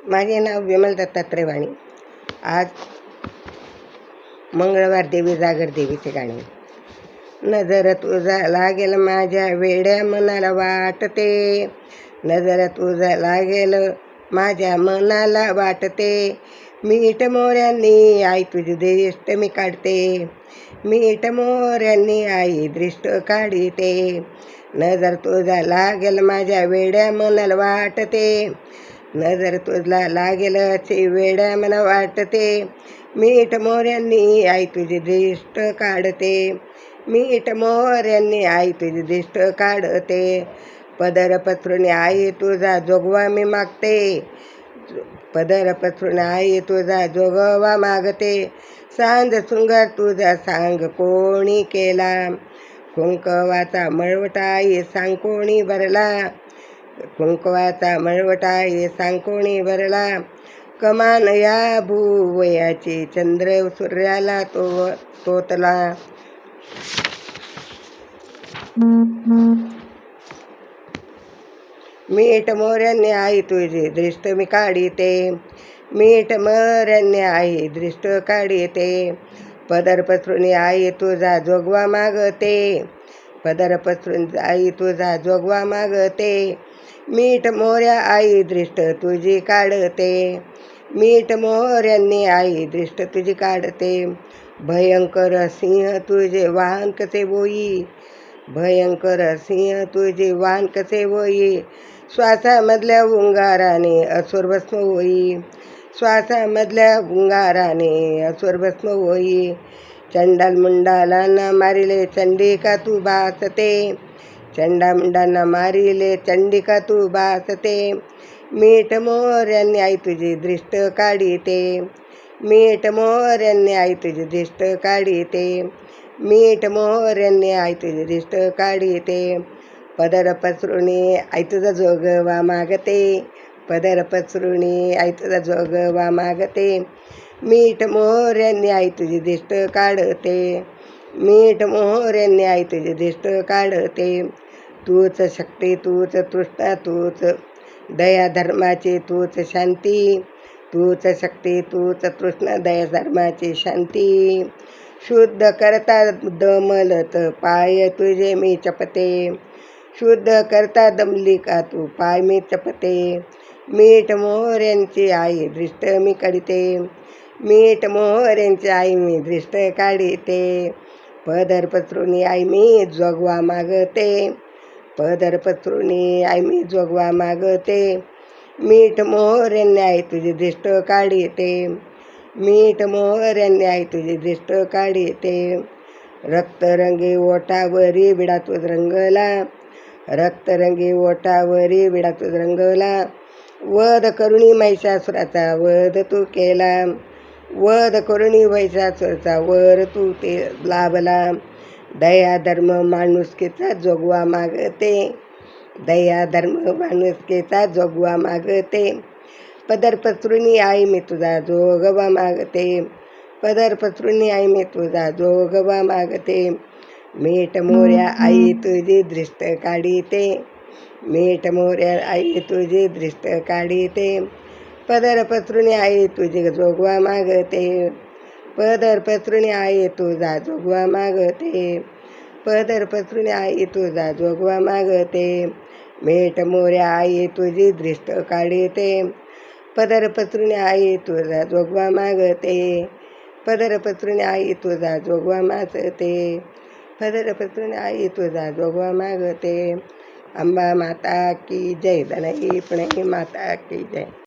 माझे नाव विमल दत्तात्रय वाणी. आज मंगळवार देवी जागर देवीचे गाणे. नजर तुझा लागेल माझ्या वेड्या मनाला वाटते, नजर तुझा लागेल माझ्या मनाला वाटते. मीठ मोऱ्यांनी आई तुझी दृष्ट मी काढते, मीठ मोऱ्यांनी आई दृष्ट काढते. नजर तुझा लागेल माझ्या वेड्या मनाला वाटते, नजर तुझला लागेल अशी वेड्या मला वाटते. मीठ मोऱ्यांनी आई तुझी दृष्ट काढते, मीठ मोऱ्यांनी आई तुझी दृष्ट काढते. पदर पसरून आई तुझा जोगवा मी मागते, पदर पसरून आई तुझा जोगवा मागते. सांज शृंगार तुझा सांग कोणी केला, कुंकवाचा मळवटा आई सांग कोणी भरला, कुंकवाचा मळवटा आई सांग कोणी भरला. कमान या भुवयाची चंद्र सूर्याला तोतला, मीठ मोऱ्यांनी आई तुझी दृष्ट मी काढीते, मीठ मोऱ्यांनी आई दृष्ट काढीते. पदर पसरून आई तुझा जोगवा मागते, पदर पसरून आई तुझा जोगवा मागते. मीठ मोऱ्या आई दृष्ट तुझी काढते, मीठ मोऱ्यांनी आई दृष्ट तुझी काढते. भयंकर सिंह तुझे वाहन कसे बोई, भयंकर सिंह तुझे वाहन कसे होई. श्वासामधल्या उंगाराने असुर भस्म होई, श्वासामधल्या उंगाराने असुर भस्म होई. चंडाल मुंडालांना मारिले चंडिका तू भासते, चंडामुंडांना मारिले चंडिका तू भासते. मीठ मोऱ्यांनी आई तुझी दृष्ट काढीते, मीठ मोऱ्यांनी आई तुझी दृष्ट काढीते, मीठ मोऱ्यांनी आई तुझी दृष्ट काढीते. पदर पसरुणी आई तुझा जोगवा मागते, पदर पसरुणी आई तुझा जोगवा मागते. मीठ मोऱ्यांनी आई तुझी दृष्ट काढते, मीठ मोऱ्यांनी आई तुझी दृष्ट काढते. तूच शक्ती तूच तृष्णा तूच दया धर्माची तूच शांती, तूच शक्ती तूच तृष्णा दया धर्माची शांती. शुद्ध करता दमलत पाय तुझे मी चपते, शुद्ध करता दमली का तू पाय मी चपते. मीठ मोऱ्यांची आई दृष्ट मी काढते, मीठ मोऱ्यांची आई मी दृष्ट काढते. पदर पसरुणी आई मी जोगवा मागते, पदर पसरुणी आई मी जोगवा मागते. मीठ मोऱ्यांनी आई तुझी दृष्ट काढते, मीठ मोऱ्यांनी आई तुझी दृष्ट काढते. रक्तरंगी ओठावरी विडा तुझ रंगला, रक्तरंगी ओठावरी विडा तुझ रंगला. वध करुणी महिषासुराचा वध तू केला, वध करुणी महिषासुराचा वध तू ते लाभला. दया धर्म माणुसकीचा जोगवा मागते, दया धर्म माणुसकीचा जोगवा मागते. पदर पसरुणी आई मी तुझा जोगवा मागते, पदर पसरुणी आई मी तुझा जोगवा मागते. मीठ मोऱ्या आई तुझी दृष्ट काढीते, मीठ मोऱ्या आई तुझी दृष्ट काढीते. पदर पसरुणी आई तुझी जोगवा मागते, पदर पसरुणी आई तुझा जोगवा मागते, पदर पसरुणी आई तुझा जोगवा मागते. मीठ मोऱ्या आई तुझी दृष्ट काढीते, पदर पसरुणी आई तुझा जोगवा मागते, पदर पसरुणी आई तुझा जोगवा मागते, पदर पसरुणी आई तुझा जोगवा मागते. अंबा माता की जय, धनई पुणे माता की जय.